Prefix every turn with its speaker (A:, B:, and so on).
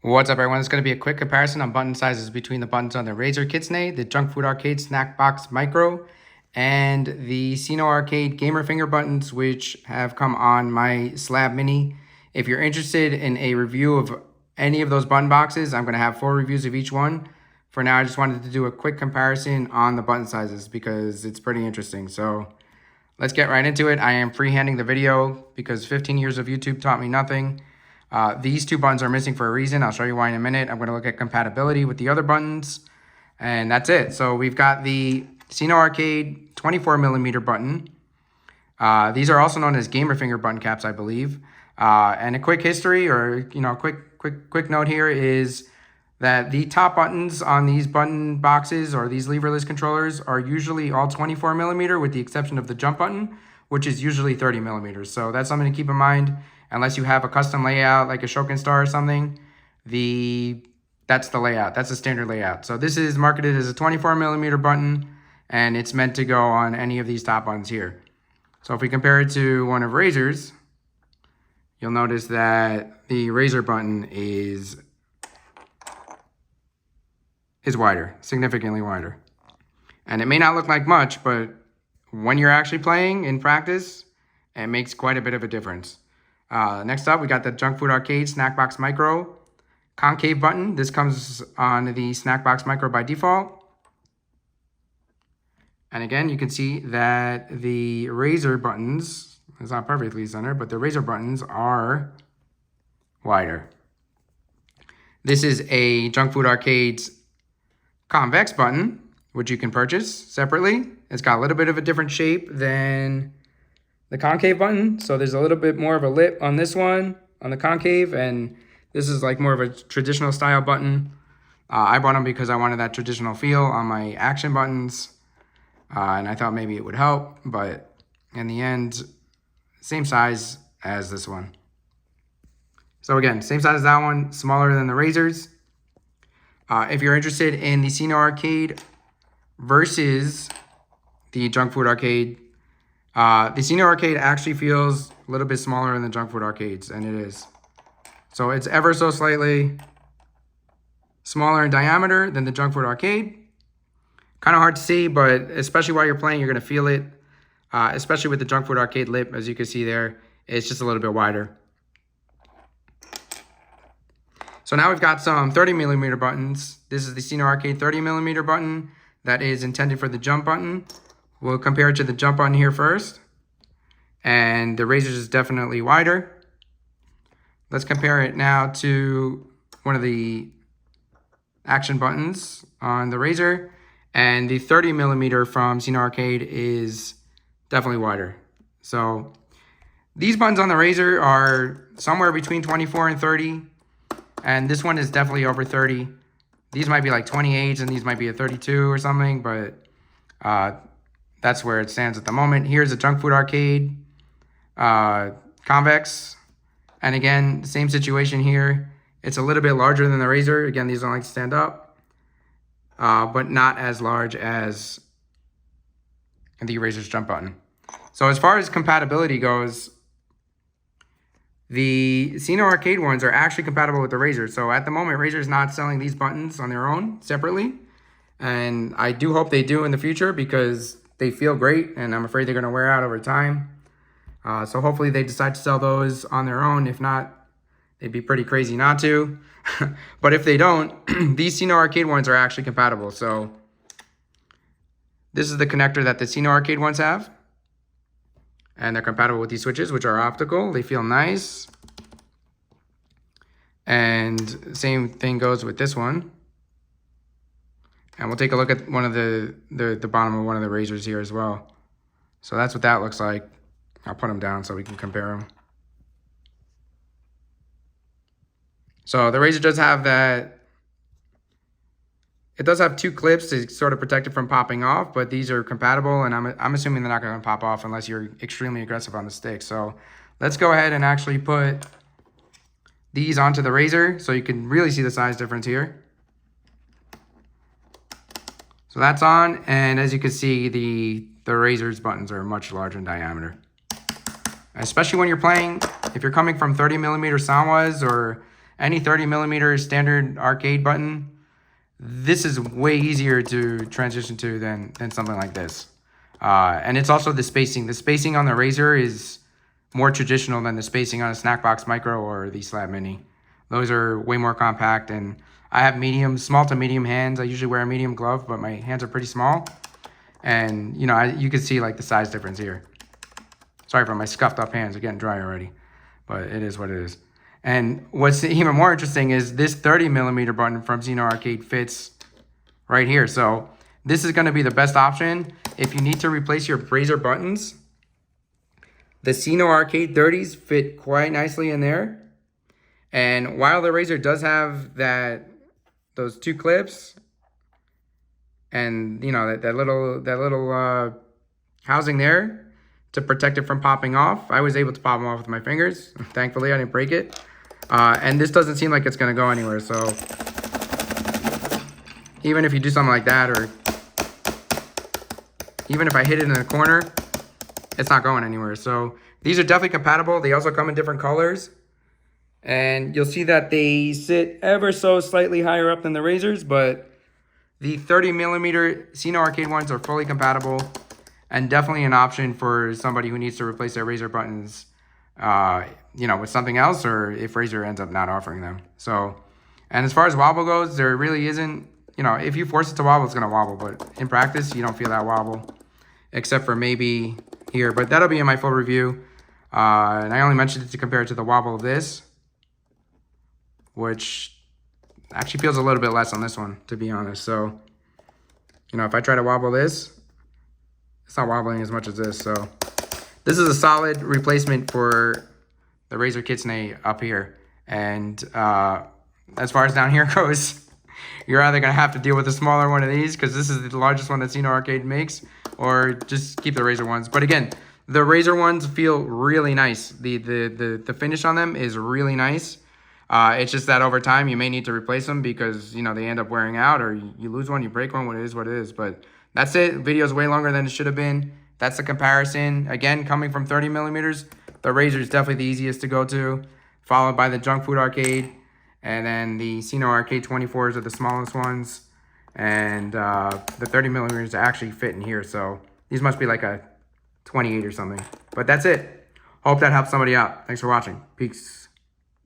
A: What's up, everyone? It's going to be a quick comparison on button sizes between the buttons on the Razer Kitsune, the Junk Food Arcade SnackBox Micro, and the SinoArcade Gamer Finger buttons, which have come on my Slab Mini. If you're interested in a review of any of those button boxes, I'm going to have 4 reviews of each one. For now, I just wanted to do a quick comparison on the button sizes because it's pretty interesting. So let's get right into it. I am freehanding the video because 15 years of YouTube taught me nothing. These 2 buttons are missing for a reason. I'll show you why in a minute. I'm going to look at compatibility with the other buttons, and that's it. So we've got the SinoArcade 24mm button. These are also known as gamer finger button caps, I believe. And a quick history, or quick note here is that the top buttons on these button boxes or these leverless controllers are usually all 24mm, with the exception of the jump button, which is usually 30mm. So that's something to keep in mind. Unless you have a custom layout like a Shokin Star or something, that's the layout. That's the standard layout. So this is marketed as a 24mm button, and it's meant to go on any of these top buttons here. So if we compare it to one of Razer's, you'll notice that the Razer button is wider, significantly wider. And it may not look like much, but when you're actually playing in practice, it makes quite a bit of a difference. Next up, we got the Junk Food Arcade SnackBox Micro Concave button. This comes on the SnackBox Micro by default. And again, you can see that the Razer buttons, it's not perfectly centered, but the Razer buttons are wider. This is a Junk Food Arcade's Convex button, which you can purchase separately. It's got a little bit of a different shape than the Concave button. So there's a little bit more of a lip on this one, on the Concave, and this is like more of a traditional style button. I bought them because I wanted that traditional feel on my action buttons, and I thought maybe it would help, but in the end, same size as this one. So again, same size as that one, smaller than the Razer's. If you're interested in the SinoArcade versus the Junk Food Arcade, the SinoArcade actually feels a little bit smaller than the Junk Food Arcades, and it is. So it's ever so slightly smaller in diameter than the Junk Food Arcade. Kind of hard to see, but especially while you're playing, you're going to feel it. Especially with the Junk Food Arcade lip, as you can see there, it's just a little bit wider. So now we've got some 30mm buttons. This is the SinoArcade 30mm button that is intended for the jump button. We'll compare it to the jump button here first. And the Razer's is definitely wider. Let's compare it now to one of the action buttons on the Razer. And the 30mm from SinoArcade is definitely wider. So these buttons on the Razer are somewhere between 24 and 30. And this one is definitely over 30. These might be like 28s and these might be a 32 or something, but that's where it stands at the moment. Here's a Junk Food Arcade Convex. And again, same situation here. It's a little bit larger than the Razer. Again, these don't like to stand up, but not as large as the Razer's jump button. So as far as compatibility goes, the SinoArcade ones are actually compatible with the Razer. So at the moment, Razer's not selling these buttons on their own separately. And I do hope they do in the future because they feel great, and I'm afraid they're going to wear out over time. So hopefully they decide to sell those on their own. If not, they'd be pretty crazy not to. But if they don't, these SinoArcade ones are actually compatible. So this is the connector that the SinoArcade ones have. And they're compatible with these switches, which are optical. They feel nice. And same thing goes with this one. And we'll take a look at one of the bottom of one of the Razers here as well. So that's what that looks like. I'll put them down so we can compare them. So the Razer does have that. It does have 2 clips to sort of protect it from popping off, but these are compatible, and I'm assuming they're not going to pop off unless you're extremely aggressive on the stick. So let's go ahead and actually put these onto the Razer so you can really see the size difference here. So that's on, and as you can see, the Razer's buttons are much larger in diameter. Especially when you're playing, if you're coming from 30mm Sanwas or any 30mm standard arcade button, this is way easier to transition to than something like this. And it's also the spacing. The spacing on the Razer is more traditional than the spacing on a SnackBox Micro or the Slab Mini. Those are way more compact, and I have small to medium hands. I usually wear a medium glove, but my hands are pretty small. And, you know, you can see, like, the size difference here. Sorry for my scuffed up hands. They're getting dry already, but it is what it is. And what's even more interesting is this 30mm button from SinoArcade fits right here. So this is going to be the best option if you need to replace your Razer buttons. The SinoArcade 30s fit quite nicely in there. And while the Razer does have those two clips and, you know, that little housing there to protect it from popping off, I was able to pop them off with my fingers. Thankfully, I didn't break it. And this doesn't seem like it's going to go anywhere. So even if you do something like that, or even if I hit it in the corner, it's not going anywhere. So these are definitely compatible. They also come in different colors. And you'll see that they sit ever so slightly higher up than the Razers, but the 30mm SinoArcade ones are fully compatible and definitely an option for somebody who needs to replace their Razer buttons, you know, with something else, or if Razer ends up not offering them. So, and as far as wobble goes, there really isn't, you know, if you force it to wobble, it's going to wobble, but in practice, you don't feel that wobble, except for maybe here, but that'll be in my full review. And I only mentioned it to compare it to the wobble of this, which actually feels a little bit less on this one, to be honest. So, you know, if I try to wobble this, it's not wobbling as much as this. So this is a solid replacement for the Razer Kitsune up here. And as far as down here goes, you're either going to have to deal with a smaller one of these, because this is the largest one that SinoArcade makes, or just keep the Razer ones. But again, the Razer ones feel really nice. The finish on them is really nice. It's just that over time you may need to replace them because, you know, they end up wearing out, or you lose one, you break one, what it is. But that's it. Video's way longer than it should have been. That's the comparison. Again, coming from 30mm, the Razer is definitely the easiest to go to, followed by the Junk Food Arcade, and then the SinoArcade 24s are the smallest ones, and the 30mm actually fit in here. So these must be like a 28 or something. But that's it. Hope that helps somebody out. Thanks for watching. Peace.